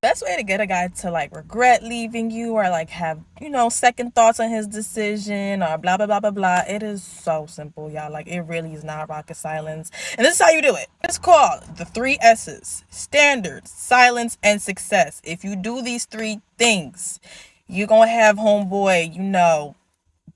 best way to get a guy to like regret leaving you or like have, second thoughts on his decision or blah, blah, blah, blah, blah. It is so simple, y'all. Like, it really is not rocket science. And this is how you do it. It's called the 3 S's: standards, silence, and success. If you do these 3 things, you're going to have homeboy,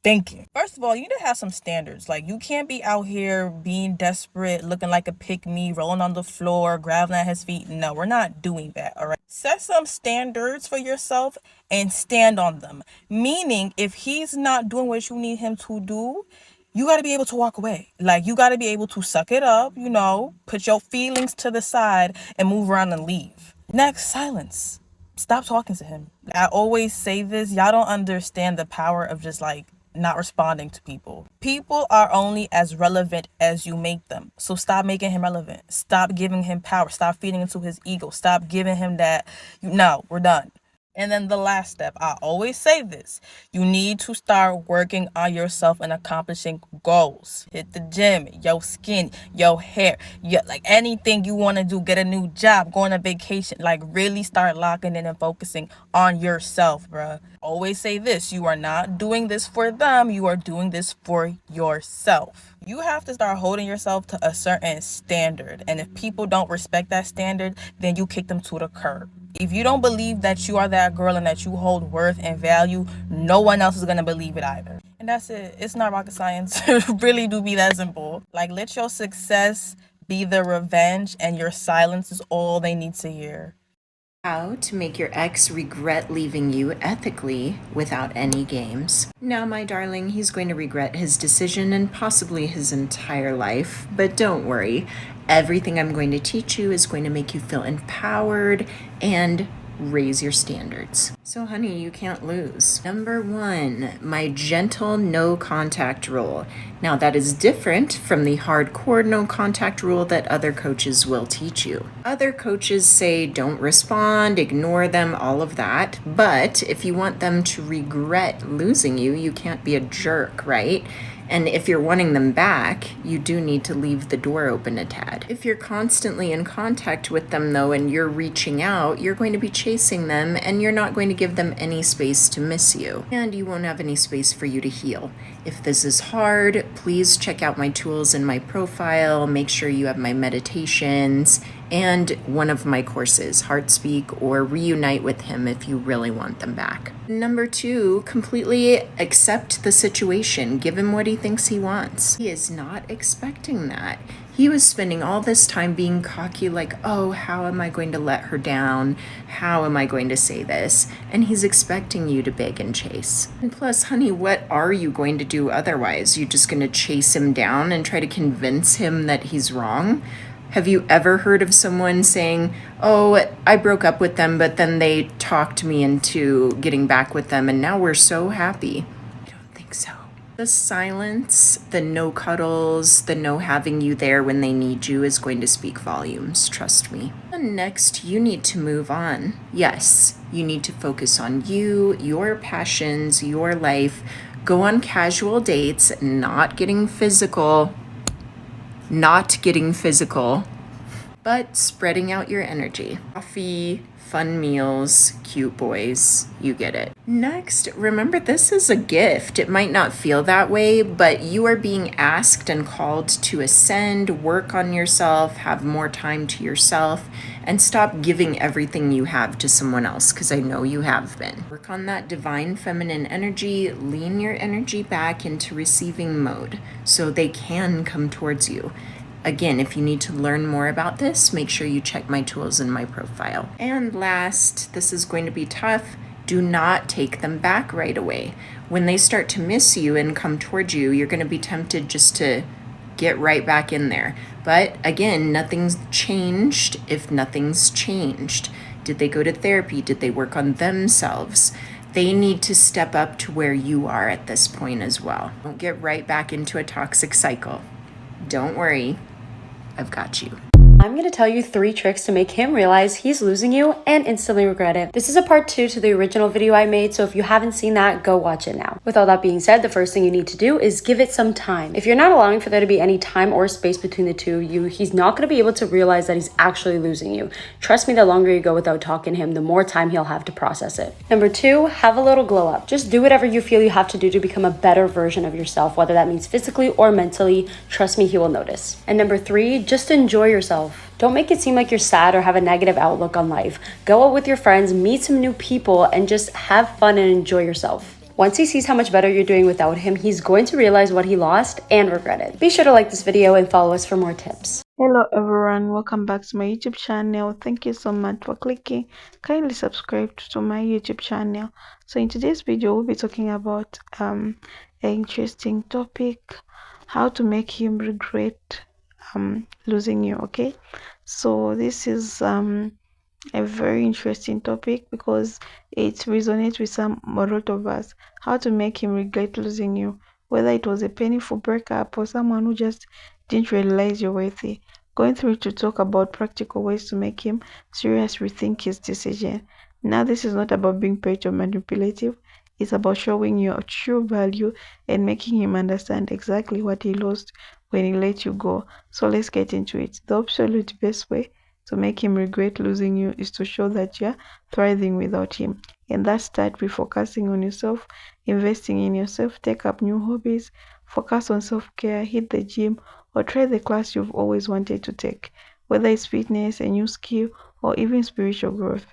thinking. First of all, you need to have some standards. Like, you can't be out here being desperate, looking like a pick me, rolling on the floor, grabbing at his feet. No, we're not doing that. All right. Set some standards for yourself and stand on them. Meaning, if he's not doing what you need him to do, you got to be able to walk away. Like, you got to be able to suck it up, put your feelings to the side and move around and leave. Next, silence. Stop talking to him. I always say this. Y'all don't understand the power of just like not responding to people. People are only as relevant as you make them. So stop making him relevant. Stop giving him power. Stop feeding into his ego. Stop giving him that, no, we're done. And then the last step, I always say this, you need to start working on yourself and accomplishing goals. Hit the gym, your skin, your hair, like anything you want to do, get a new job, go on a vacation, like really start locking in and focusing on yourself, bruh. Always say this, you are not doing this for them, you are doing this for yourself. You have to start holding yourself to a certain standard. And if people don't respect that standard, then you kick them to the curb. If you don't believe that you are that girl and that you hold worth and value, no one else is going to believe it either. And that's it. It's not rocket science. It really do be that simple. Like, let your success be the revenge and your silence is all they need to hear. How to make your ex regret leaving you ethically without any games. Now, my darling, he's going to regret his decision and possibly his entire life, but don't worry. Everything I'm going to teach you is going to make you feel empowered and raise your standards. So, honey, you can't lose. Number 1, my gentle no contact rule. Now, that is different from the hardcore no contact rule that other coaches will teach you. Other coaches say don't respond, ignore them, all of that. But if you want them to regret losing you, you can't be a jerk, right? And if you're wanting them back, you do need to leave the door open a tad. If you're constantly in contact with them, though, and you're reaching out, you're going to be chasing them, and you're not going to give them any space to miss you. And you won't have any space for you to heal. If this is hard, please check out my tools in my profile. Make sure you have my meditations and one of my courses, Heart Speak or Reunite with Him if you really want them back. Number 2, completely accept the situation. Give him what he thinks he wants. He is not expecting that. He was spending all this time being cocky, like, oh, how am I going to let her down? How am I going to say this? And he's expecting you to beg and chase. And plus, honey, what are you going to do otherwise? You just going to chase him down and try to convince him that he's wrong? Have you ever heard of someone saying, oh, I broke up with them, but then they talked me into getting back with them, and now we're so happy? I don't think so. The silence, the no cuddles, the no having you there when they need you is going to speak volumes, trust me. And next, you need to move on. Yes, you need to focus on you, your passions, your life. Go on casual dates, not getting physical, but spreading out your energy. Coffee, fun meals, cute boys, you get it. Next, remember this is a gift. It might not feel that way, but you are being asked and called to ascend, work on yourself, have more time to yourself, and stop giving everything you have to someone else, because I know you have been. Work on that divine feminine energy, lean your energy back into receiving mode so they can come towards you. Again, if you need to learn more about this, make sure you check my tools in my profile. And last, this is going to be tough. Do not take them back right away. When they start to miss you and come towards you, you're going to be tempted just to get right back in there. But again, nothing's changed if nothing's changed. Did they go to therapy? Did they work on themselves? They need to step up to where you are at this point as well. Don't get right back into a toxic cycle. Don't worry. I've got you. I'm going to tell you 3 tricks to make him realize he's losing you and instantly regret it. This is a part 2 to the original video I made, so if you haven't seen that, go watch it now. With all that being said, the first thing you need to do is give it some time. If you're not allowing for there to be any time or space between the two of you, he's not going to be able to realize that he's actually losing you. Trust me, the longer you go without talking to him, the more time he'll have to process it. Number 2, have a little glow up. Just do whatever you feel you have to do to become a better version of yourself, whether that means physically or mentally. Trust me, he will notice. And number 3, just enjoy yourself. Don't make it seem like you're sad or have a negative outlook on life. Go out with your friends, meet some new people, and just have fun and enjoy yourself. Once he sees how much better you're doing without him, he's going to realize what he lost and regret it. Be sure to like this video and follow us for more tips. Hello everyone, welcome back to my YouTube channel. Thank you so much for clicking. Kindly subscribe to my YouTube channel. So in today's video, we'll be talking about an interesting topic, how to make him regret losing you. Okay, so this is a very interesting topic because it resonates with a lot of us. How to make him regret losing you, whether it was a painful breakup or someone who just didn't realize you're worthy. Going through to talk about practical ways to make him seriously rethink his decision. Now, this is not about being petty or manipulative. It's about showing your true value and making him understand exactly what he lost when he let you go. So let's get into it. The absolute best way to make him regret losing you is to show that you're thriving without him. And that starts with focusing on yourself, investing in yourself, take up new hobbies, focus on self-care, hit the gym, or try the class you've always wanted to take, whether it's fitness, a new skill, or even spiritual growth.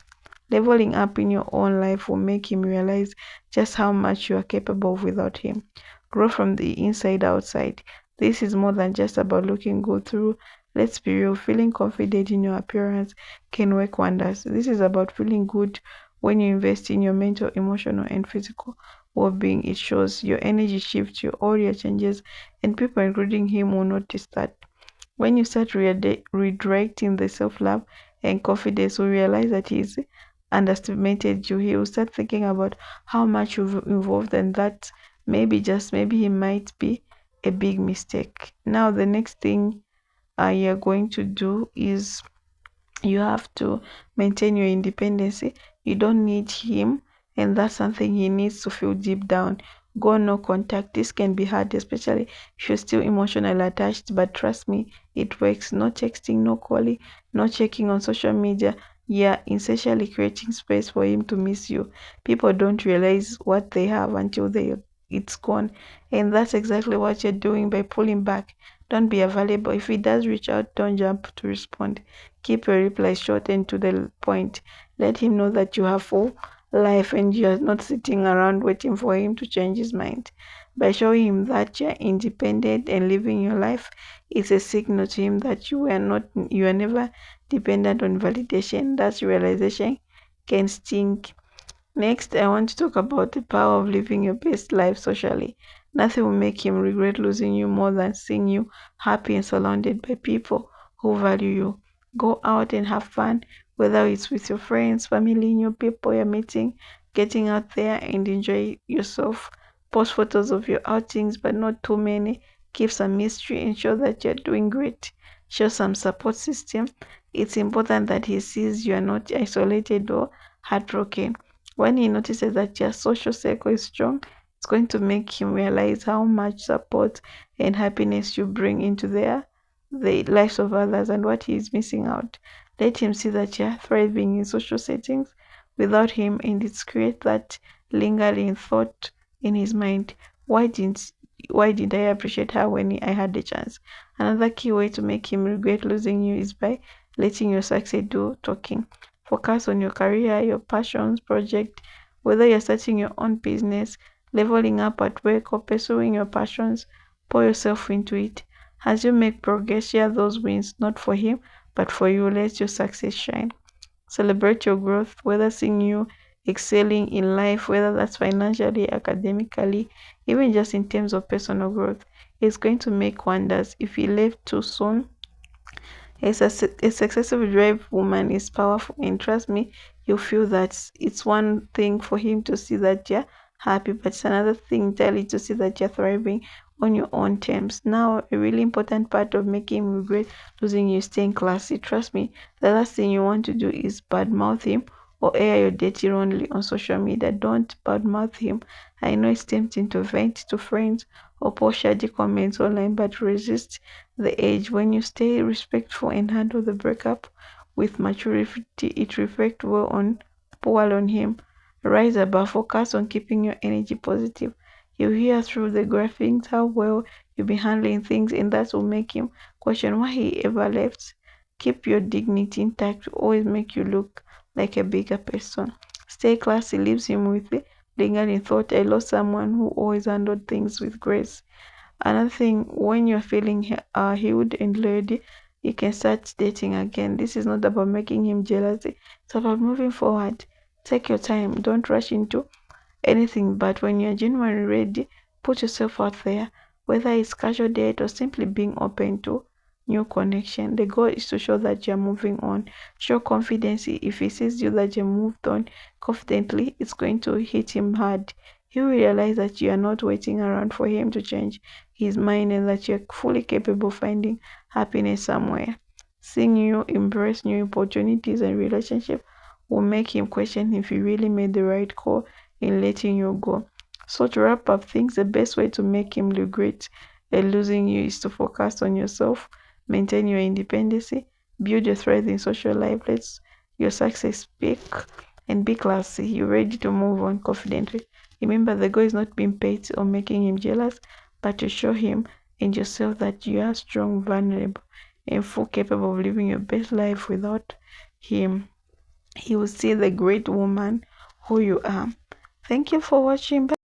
Leveling up in your own life will make him realize just how much you are capable of without him. Grow from the inside outside. This is more than just about looking good through. Let's be real, feeling confident in your appearance can work wonders. This is about feeling good when you invest in your mental, emotional, and physical well-being. It shows your energy shifts, your aura changes, and people, including him, will notice that. When you start redirecting the self-love and confidence, will realize that he's underestimated you. He will start thinking about how much you've involved, and that maybe, just maybe, he might be a big mistake. Now, the next thing you're going to do is you have to maintain your independence. You don't need him, and that's something he needs to feel deep down. Go no contact. This can be hard, especially if you're still emotionally attached, but trust me, it works. No texting, no calling, no checking on social media. Yeah, essentially creating space for him to miss you. People don't realize what they have until it's gone, and that's exactly what you're doing by pulling back. Don't be available. If he does reach out, don't jump to respond. Keep your replies short and to the point. Let him know that you have full life and you are not sitting around waiting for him to change his mind. By showing him that you're independent and living your life, it's a signal to him that you are never dependent on validation. That realization can sting. Next, I want to talk about the power of living your best life socially. Nothing will make him regret losing you more than seeing you happy and surrounded by people who value you. Go out and have fun, whether it's with your friends, family, new people you're meeting. Getting out there and enjoy yourself. Post photos of your outings, but not too many. Keep some mystery. Ensure that you're doing great. Show some support system. It's important that he sees you are not isolated or heartbroken. When he notices that your social circle is strong, it's going to make him realize how much support and happiness you bring into the lives of others and what he is missing out. Let him see that you're thriving in social settings without him, and it's create that lingering thought in his mind. Why didn't I appreciate her when I had the chance? Another key way to make him regret losing you is by letting your success do talking. Focus on your career, your passions, project, whether you're starting your own business, leveling up at work, or pursuing your passions. Pour yourself into it. As you make progress, share those wins, not for him, but for you. Let your success shine. Celebrate your growth, whether seeing you excelling in life, whether that's financially, academically, even just in terms of personal growth. It's going to make wonders. If he left too soon, a successful drive woman is powerful, and trust me, you feel that. It's one thing for him to see that you're happy, but it's another thing entirely to see that you're thriving on your own terms. Now, a really important part of making him regret losing you is staying classy. Trust me, the last thing you want to do is badmouth him or air your dirty laundry on social media. Don't badmouth him. I know it's tempting to vent to friends or post shady comments online, but resist the urge. When you stay respectful and handle the breakup with maturity, it reflects well on him. Rise above, focus on keeping your energy positive. He'll hear through the graphics how well you've been handling things, and that will make him question why he ever left. Keep your dignity intact to always make you look like a bigger person. Stay classy leaves him with the lingering thought, I lost someone who always handled things with grace. Another thing, when you're feeling healed and ready, you can start dating again. This is not about making him jealous, it's about moving forward. Take your time, don't rush into anything, but when you're genuinely ready, put yourself out there, whether it's casual date or simply being open to new connection. The goal is to show that you're moving on. Show confidence. If he sees you that you moved on confidently, it's going to hit him hard. He will realize that you are not waiting around for him to change his mind and that you're fully capable of finding happiness somewhere. Seeing you embrace new opportunities and relationships will make him question if he really made the right call in letting you go. So to wrap up things, the best way to make him regret losing you is to focus on yourself, maintain your independence, build your thriving social life, let your success speak, and be classy. You're ready to move on confidently. Remember, the goal is not being paid or making him jealous, but to show him and yourself that you are strong, vulnerable, and full capable of living your best life without him. He will see the great woman who you are. Thank you for watching. Bye.